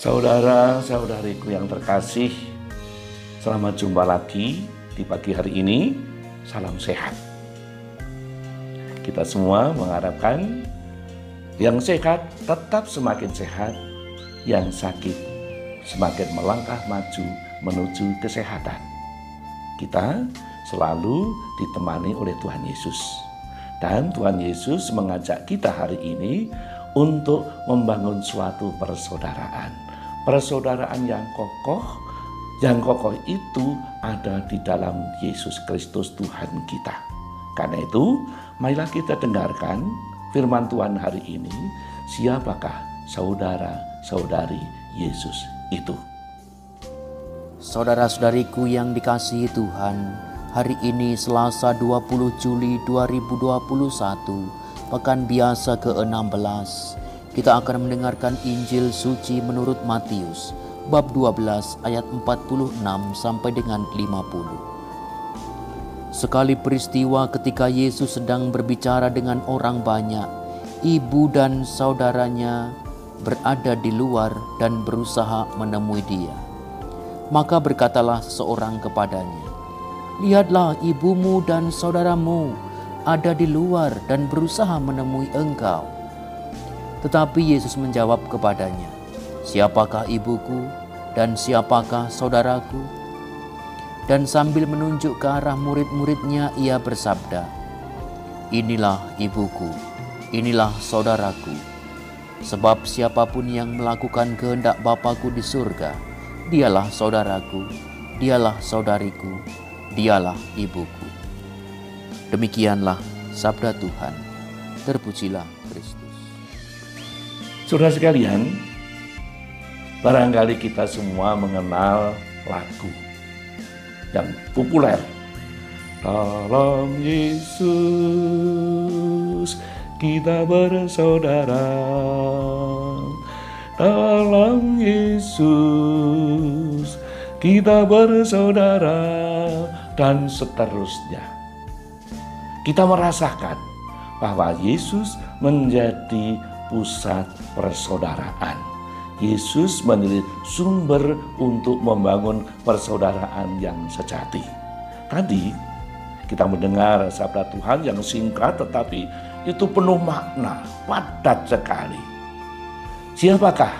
Saudara-saudariku yang terkasih, selamat jumpa lagi di pagi hari ini. Salam sehat. Kita semua mengharapkan yang sehat tetap semakin sehat, yang sakit semakin melangkah maju menuju kesehatan. Kita selalu ditemani oleh Tuhan Yesus. Dan Tuhan Yesus mengajak kita hari ini untuk membangun suatu persaudaraan. Persaudaraan yang kokoh itu ada di dalam Yesus Kristus Tuhan kita. Karena itu, marilah kita dengarkan firman Tuhan hari ini. Siapakah saudara-saudari Yesus itu? Saudara-saudariku yang dikasihi Tuhan, hari ini Selasa 20 Juli 2021, Pekan Biasa ke-16. Kita akan mendengarkan Injil Suci menurut Matius, bab 12 ayat 46 sampai dengan 50. Sekali peristiwa ketika Yesus sedang berbicara dengan orang banyak, ibu dan saudaranya berada di luar dan berusaha menemui dia. Maka berkatalah seseorang kepadanya, "Lihatlah, ibumu dan saudaramu ada di luar dan berusaha menemui engkau." Tetapi Yesus menjawab kepadanya, "Siapakah ibuku dan siapakah saudaraku?" Dan sambil menunjuk ke arah murid-muridnya, ia bersabda, "Inilah ibuku, inilah saudaraku. Sebab siapapun yang melakukan kehendak Bapa-Ku di surga, dialah saudaraku, dialah saudariku, dialah ibuku." Demikianlah sabda Tuhan. Terpujilah Kristus. Saudara sekalian, barangkali kita semua mengenal lagu yang populer. Dalam Yesus kita bersaudara, dalam Yesus kita bersaudara, dan seterusnya. Kita merasakan bahwa Yesus menjadi pusat persaudaraan. Yesus menjadi sumber untuk membangun persaudaraan yang sejati. Tadi kita mendengar sabda Tuhan yang singkat tetapi itu penuh makna, padat sekali. Siapakah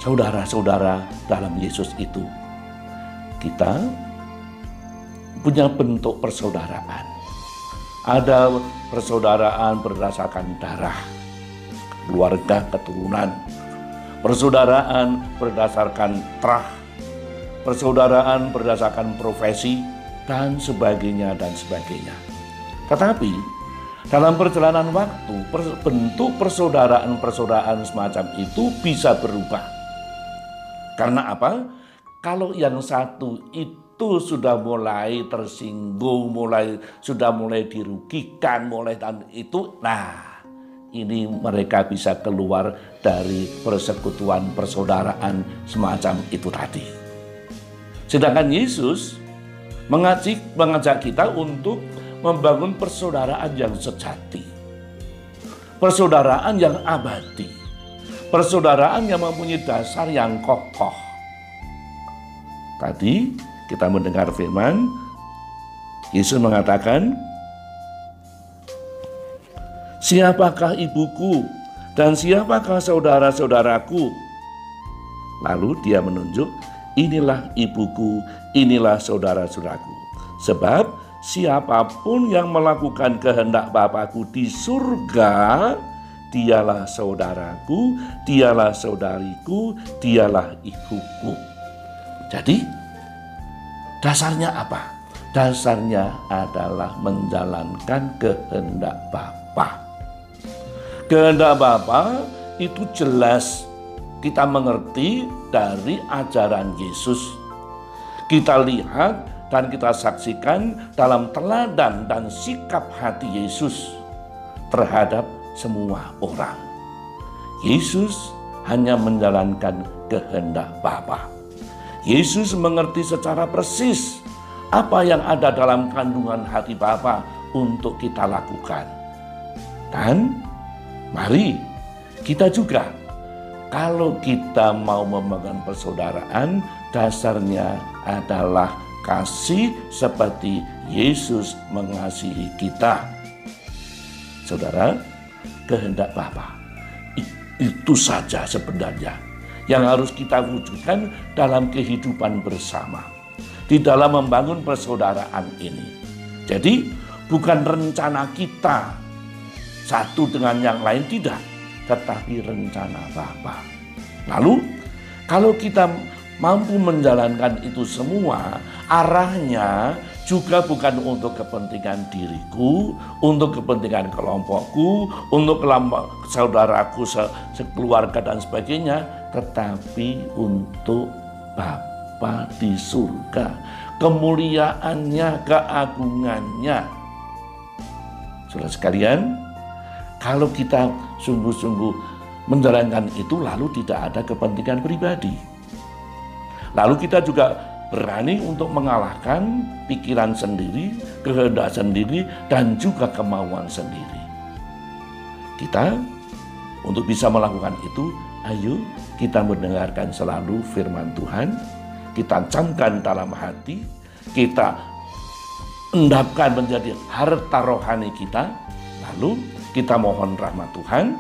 saudara-saudara dalam Yesus itu? Kita punya bentuk persaudaraan. Ada persaudaraan berdasarkan darah, keluarga, keturunan, persaudaraan berdasarkan terah, persaudaraan berdasarkan profesi, dan sebagainya, dan sebagainya. Tetapi dalam perjalanan waktu, bentuk persaudaraan semacam itu bisa berubah. Karena apa? Kalau yang satu itu sudah mulai tersinggung, sudah mulai dirugikan, ini mereka bisa keluar dari persekutuan persaudaraan semacam itu tadi. Sedangkan Yesus mengajak kita untuk membangun persaudaraan yang sejati, persaudaraan yang abadi, persaudaraan yang mempunyai dasar yang kokoh. Tadi kita mendengar firman, Yesus mengatakan, "Siapakah ibuku dan siapakah saudara-saudaraku?" Lalu dia menunjuk, "Inilah ibuku, inilah saudara-saudaraku. Sebab siapapun yang melakukan kehendak Bapa-Ku di surga, dialah saudaraku, dialah saudariku, dialah ibuku." Jadi dasarnya apa? Dasarnya adalah menjalankan kehendak Bapa. Kehendak Bapa itu jelas kita mengerti dari ajaran Yesus. Kita lihat dan kita saksikan dalam teladan dan sikap hati Yesus terhadap semua orang. Yesus hanya menjalankan kehendak Bapa. Yesus mengerti secara persis apa yang ada dalam kandungan hati Bapa untuk kita lakukan. Dan mari kita juga kalau kita mau membangun persaudaraan, dasarnya adalah kasih seperti Yesus mengasihi kita. Saudara, kehendak Bapa itu saja sebenarnya yang harus kita wujudkan dalam kehidupan bersama, di dalam membangun persaudaraan ini. Jadi bukan rencana kita satu dengan yang lain, tidak, tetapi rencana Bapa. Lalu kalau kita mampu menjalankan itu semua, arahnya juga bukan untuk kepentingan diriku, untuk kepentingan kelompokku, untuk kelompok saudaraku, sekeluarga dan sebagainya, tetapi untuk Bapa di surga, kemuliaannya, keagungannya. Saudara sekalian, kalau kita sungguh-sungguh menjalankan itu, lalu tidak ada kepentingan pribadi. Lalu kita juga berani untuk mengalahkan pikiran sendiri, kehendak sendiri, dan juga kemauan sendiri. Kita untuk bisa melakukan itu, ayo kita mendengarkan selalu firman Tuhan, kita camkan dalam hati, kita endapkan menjadi harta rohani kita, lalu kita mohon rahmat Tuhan,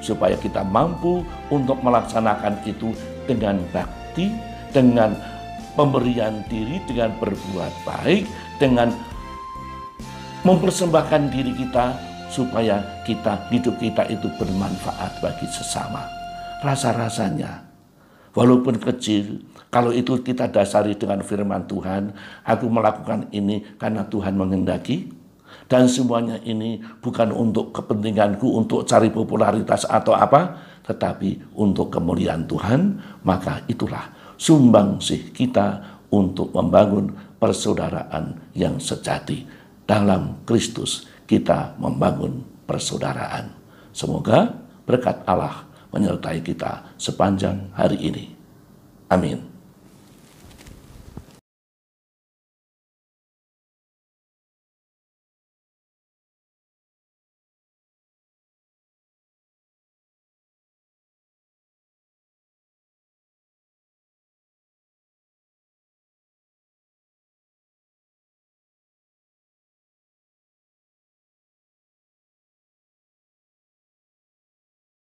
supaya kita mampu untuk melaksanakan itu dengan bakti, dengan pemberian diri, dengan berbuat baik, dengan mempersembahkan diri kita, supaya hidup kita itu bermanfaat bagi sesama. Rasa-rasanya, walaupun kecil, kalau itu kita dasari dengan firman Tuhan, aku melakukan ini karena Tuhan menghendaki, dan semuanya ini bukan untuk kepentinganku, untuk cari popularitas atau apa, tetapi untuk kemuliaan Tuhan, maka itulah sumbangsih kita untuk membangun persaudaraan yang sejati. Dalam Kristus kita membangun persaudaraan. Semoga berkat Allah menyertai kita sepanjang hari ini. Amin.